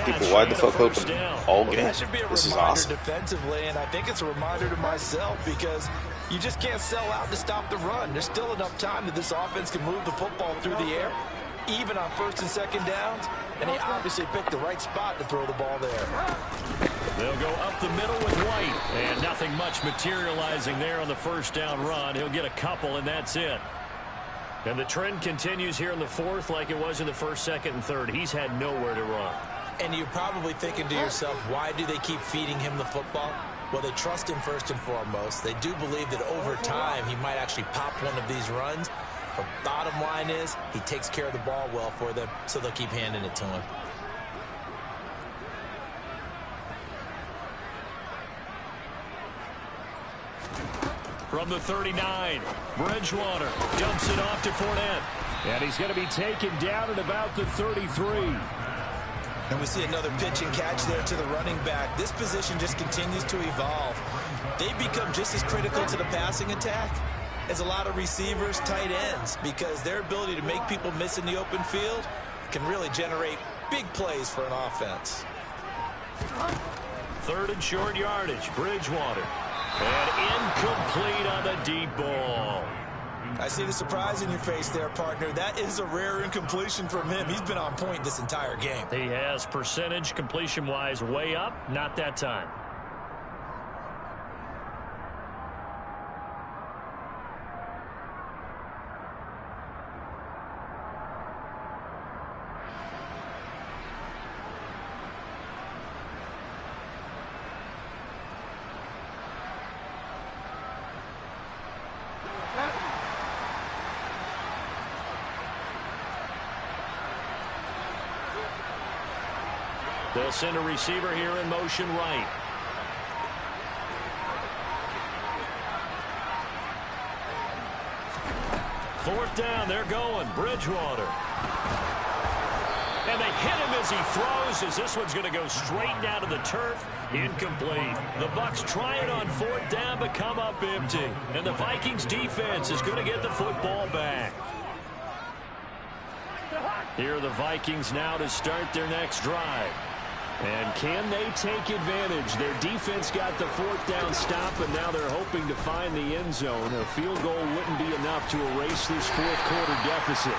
People wide the fuck open all game. That should be a This is reminder awesome. defensively, and I think it's a reminder to myself because you just can't sell out to stop the run. There's still enough time that this offense can move the football through the air, even on first and second downs, and he obviously picked the right spot to throw the ball there. They'll go up the middle with White, and nothing much materializing there on the first down run. He'll get a couple, and that's it. And the trend continues here in the fourth like it was in the first, second, and third. He's had nowhere to run. And you're probably thinking to yourself, why do they keep feeding him the football? Well, they trust him first and foremost. They do believe that over time he might actually pop one of these runs. But bottom line is he takes care of the ball well for them, so they'll keep handing it to him. From the 39, Bridgewater dumps it off to Fournette. And he's going to be taken down at about the 33. And we see another pitch and catch there to the running back. This position just continues to evolve. They become just as critical to the passing attack as a lot of receivers, tight ends, because their ability to make people miss in the open field can really generate big plays for an offense. Third and short yardage, Bridgewater. And incomplete on the deep ball. I see the surprise in your face there, partner. That is a rare incompletion from him. He's been on point this entire game. He has percentage completion-wise way up, not that time. They'll send a receiver here in motion right. Fourth down, they're going. Bridgewater. And they hit him as he throws, as this one's going to go straight down to the turf. Incomplete. The Bucs try it on fourth down, but come up empty. And the Vikings defense is going to get the football back. Here are the Vikings now to start their next drive. And can they take advantage? Their defense got the fourth down stop, and now they're hoping to find the end zone. A field goal wouldn't be enough to erase this fourth quarter deficit.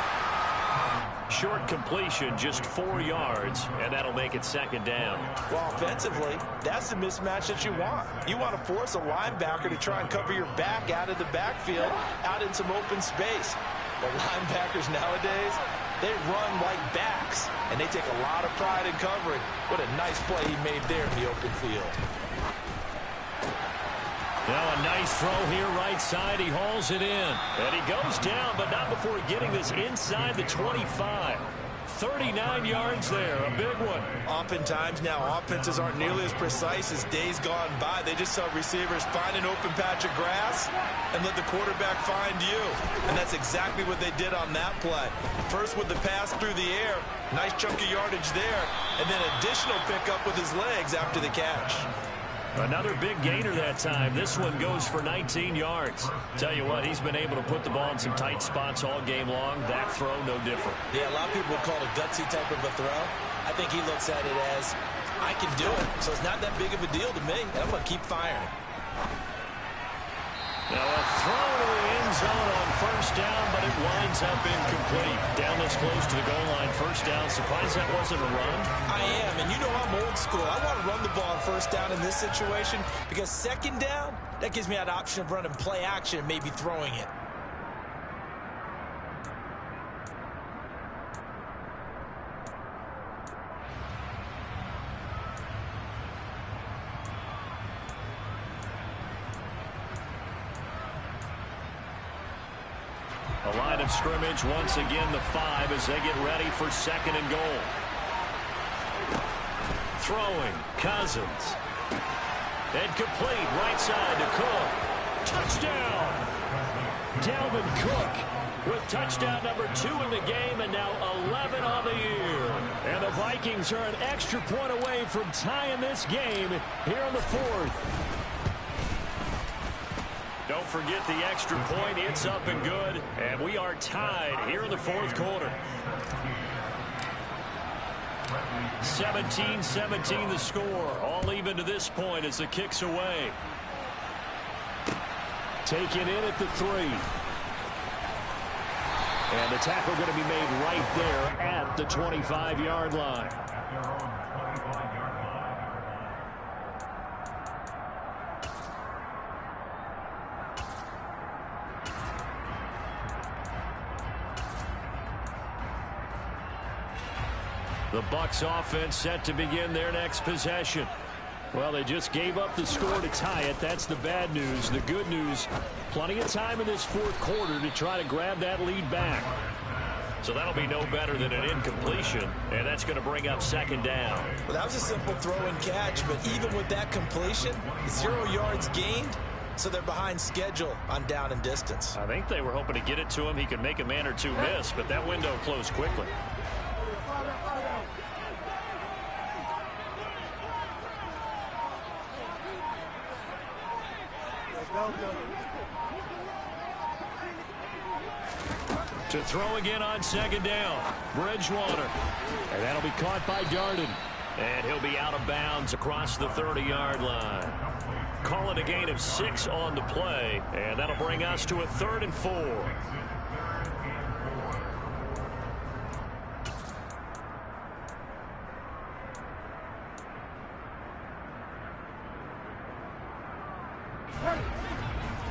Short completion, just 4 yards, and that'll make it second down. Well, offensively, that's the mismatch that you want. You want to force a linebacker to try and cover your back out of the backfield, out in some open space. The linebackers nowadays, they run like backs, and they take a lot of pride in covering. What a nice play he made there in the open field. Now a nice throw here right side. He hauls it in. And he goes down, but not before getting this inside the 25. 39 yards there, a big one. Oftentimes now, offenses aren't nearly as precise as days gone by. They just tell receivers, find an open patch of grass and let the quarterback find you. And that's exactly what they did on that play. First with the pass through the air, nice chunk of yardage there, and then additional pickup with his legs after the catch. Another big gainer that time. This one goes for 19 yards. Tell you what, he's been able to put the ball in some tight spots all game long. That throw, no different. Yeah, a lot of people would call it a gutsy type of a throw. I think he looks at it as, I can do it. So it's not that big of a deal to me. I'm going to keep firing. Now a throw to the end zone on first down, but it winds up incomplete. Down this close to the goal line, first down. Surprised that wasn't a run? I am, and you know I'm old school. I want to run the ball on first down in this situation because second down, that gives me that option of running play action and maybe throwing it. A line of scrimmage, once again the 5 as they get ready for second and goal. Throwing, Cousins. Incomplete, right side to Cook. Touchdown! Dalvin Cook with touchdown number 2 in the game and now 11 on the year. And the Vikings are an extra point away from tying this game here in the 4th. Don't forget the extra point. It's up and good. And we are tied here in the 4th quarter. 17-17 the score. All even to this point as the kick's away. Taken in at the 3. And the tackle going to be made right there at the 25-yard line. The Bucs offense set to begin their next possession. Well, they just gave up the score to tie it. That's the bad news. The good news, plenty of time in this 4th quarter to try to grab that lead back. So that'll be no better than an incompletion, and that's going to bring up second down. Well, that was a simple throw and catch, but even with that completion, 0 yards gained, so they're behind schedule on down and distance. I think they were hoping to get it to him. He could make a man or two miss, but that window closed quickly. To throw again on second down. Bridgewater. And that'll be caught by Darden. And he'll be out of bounds across the 30-yard line. Call it a gain of 6 on the play. And that'll bring us to a 3rd and 4.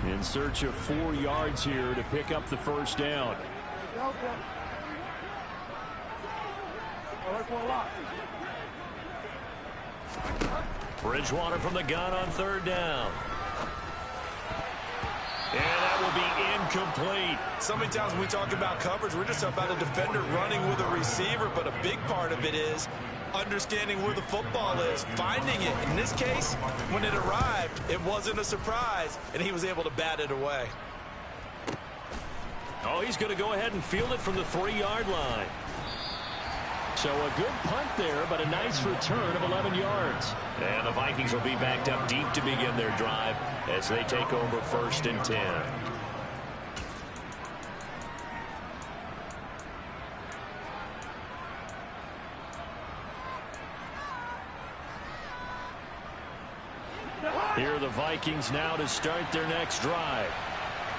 In search of 4 yards here to pick up the first down. Bridgewater from the gun on 3rd down. And that will be incomplete. So many times when we talk about coverage, we're just about a defender running with a receiver, but a big part of it is understanding where the football is, finding it. In this case, when it arrived, it wasn't a surprise, and he was able to bat it away. Oh, he's going to go ahead and field it from the 3-yard line. So a good punt there, but a nice return of 11 yards. And the Vikings will be backed up deep to begin their drive as they take over 1st and 10. Here are the Vikings now to start their next drive.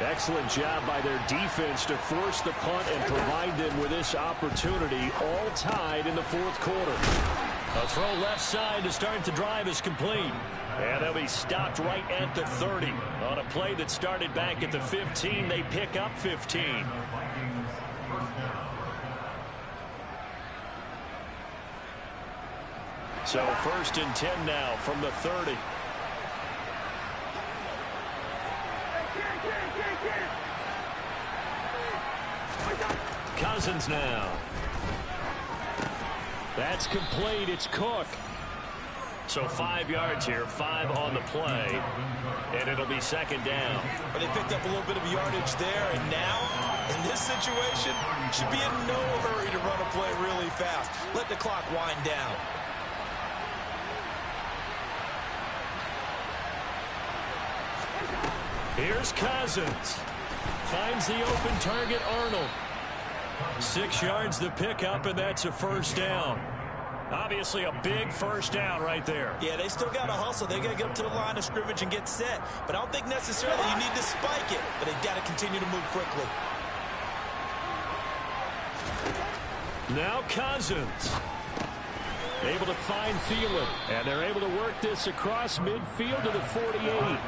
Excellent job by their defense to force the punt and provide them with this opportunity, all tied in the 4th quarter. A throw left side to start the drive is complete. And they'll be stopped right at the 30. On a play that started back at the 15, they pick up 15. So 1st and 10 now from the 30. Cousins now. That's complete. It's Cook. So 5 yards here, 5 on the play, and it'll be second down. But they picked up a little bit of yardage there, and now, in this situation, should be in no hurry to run a play really fast. Let the clock wind down. Here's Cousins. Finds the open target, Arnold. 6 yards the pickup, and that's a first down. Obviously a big first down right there. Yeah, they still got to hustle. They got to get up to the line of scrimmage and get set. But I don't think necessarily you need to spike it. But they've got to continue to move quickly. Now Cousins. Able to find Thielen. And they're able to work this across midfield to the 48.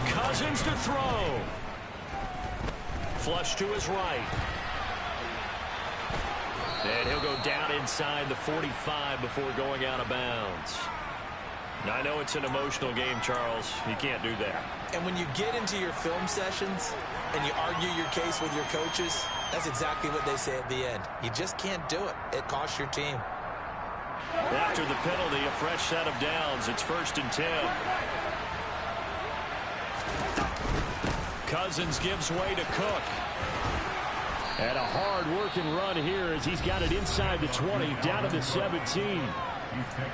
Cousins to throw. Flush to his right. And he'll go down inside the 45 before going out of bounds. Now, I know it's an emotional game, Charles. You can't do that. And when you get into your film sessions and you argue your case with your coaches, that's exactly what they say at the end. You just can't do it. It costs your team. After the penalty, a fresh set of downs. It's 1st and 10. Cousins gives way to Cook. And a hard-working run here as he's got it inside the 20, down to the 17.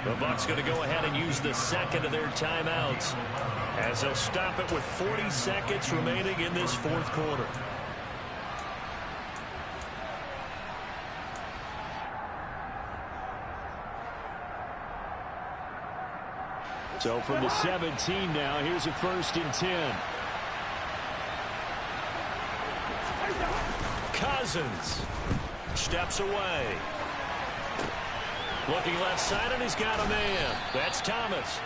The Bucs going to go ahead and use the second of their timeouts as they'll stop it with 40 seconds remaining in this 4th quarter. So from the 17 now, here's a 1st and 10. Cousins steps away. Looking left side, and he's got a man. That's Thomas.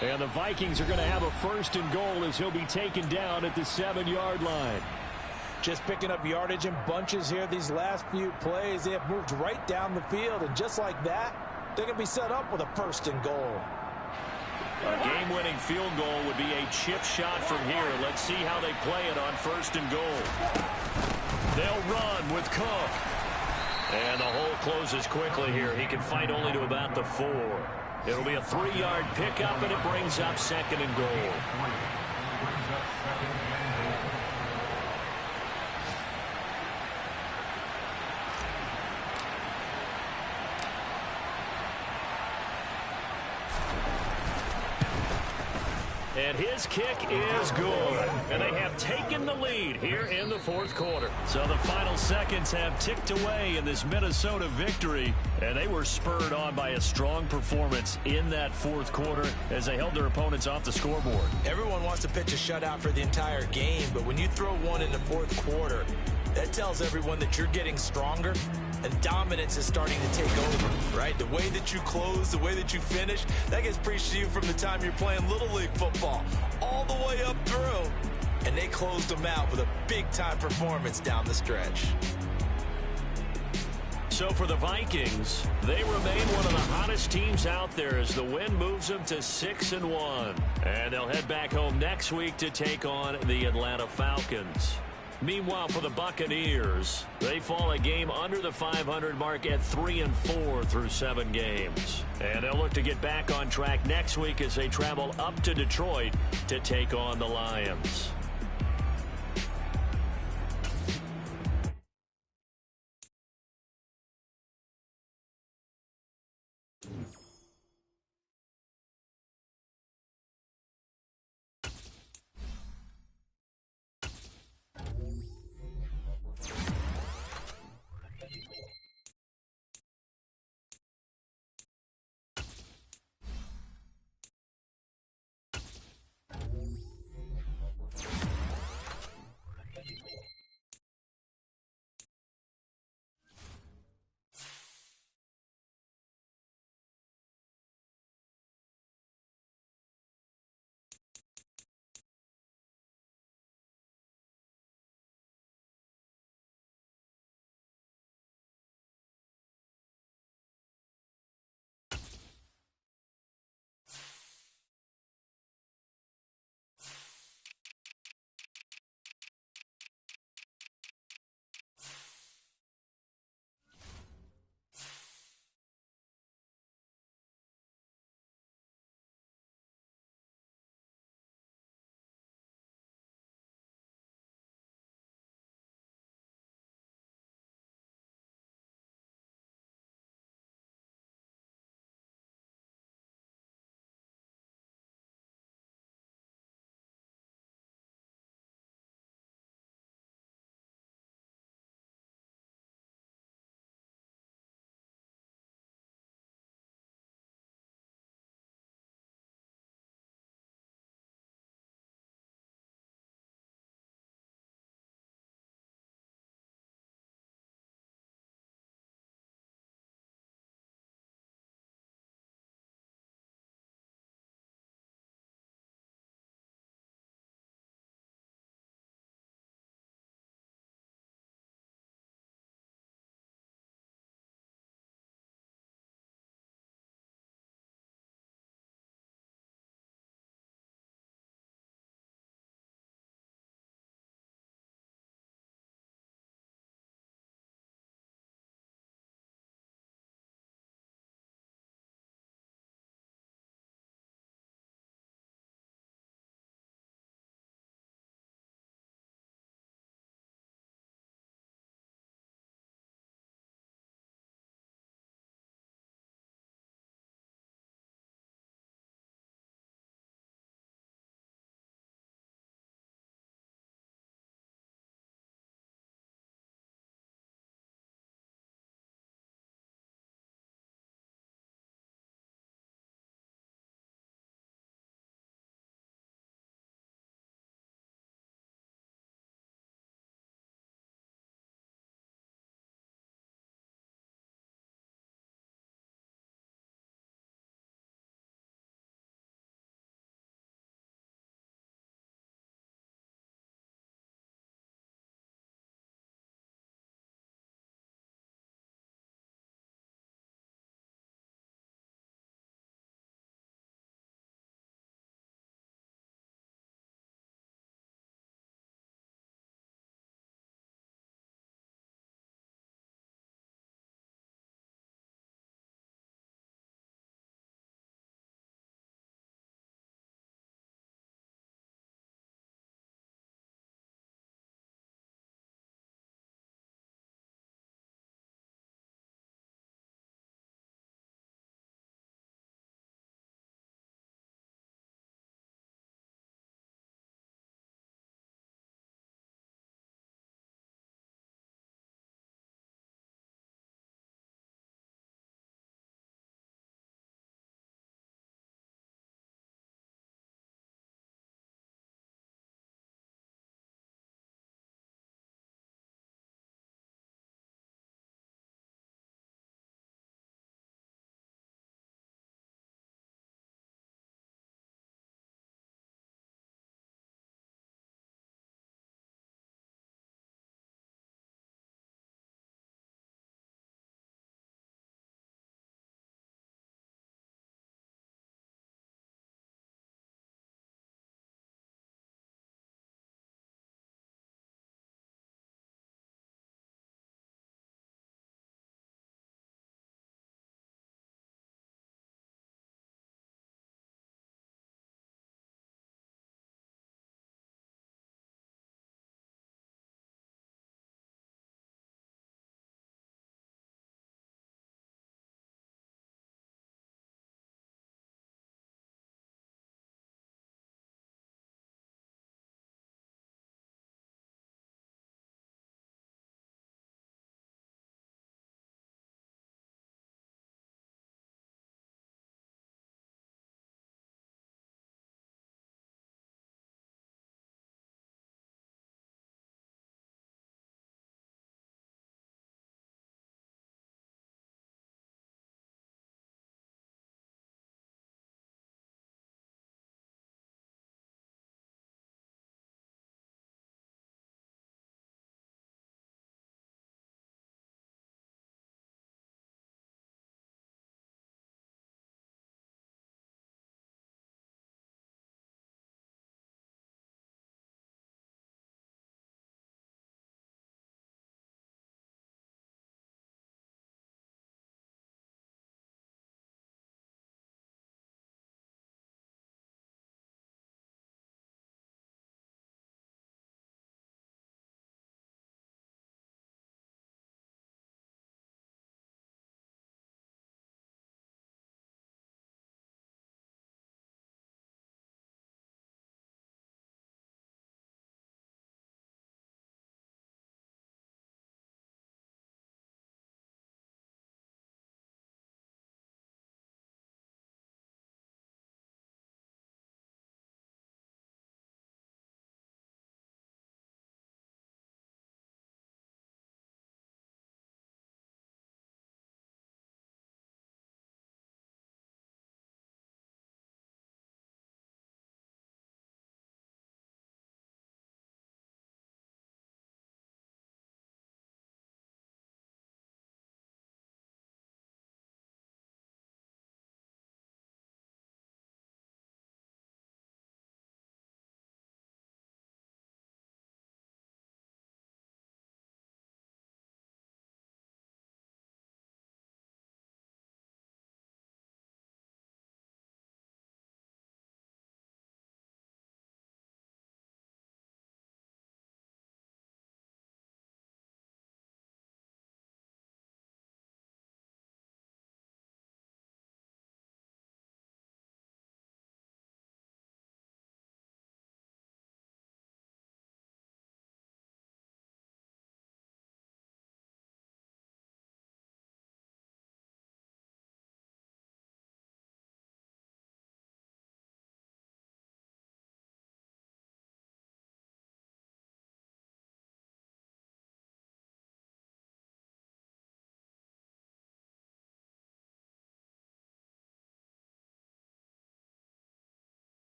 And the Vikings are going to have a 1st and goal as he'll be taken down at the 7-yard line. Just picking up yardage in bunches here these last few plays. They have moved right down the field, and just like that, they're going to be set up with a 1st and goal. A game-winning field goal would be a chip shot from here. Let's see how they play it on 1st and goal. They'll run with Cook. And the hole closes quickly here. He can fight only to about the 4. It'll be a 3-yard pickup, and it brings up 2nd and goal. And his kick is good. And they have taken the lead here in the 4th quarter. So the final seconds have ticked away in this Minnesota victory. And they were spurred on by a strong performance in that 4th quarter as they held their opponents off the scoreboard. Everyone wants to pitch a shutout for the entire game, but when you throw one in the 4th quarter, that tells everyone that you're getting stronger and dominance is starting to take over, right? The way that you close, the way that you finish, that gets preached to you from the time you're playing Little League football all the way up through. And they closed them out with a big-time performance down the stretch. So for the Vikings, they remain one of the hottest teams out there as the win moves them to 6-1. And they'll head back home next week to take on the Atlanta Falcons. Meanwhile, for the Buccaneers, they fall a game under the 500 mark at 3-4 through 7 games. And they'll look to get back on track next week as they travel up to Detroit to take on the Lions.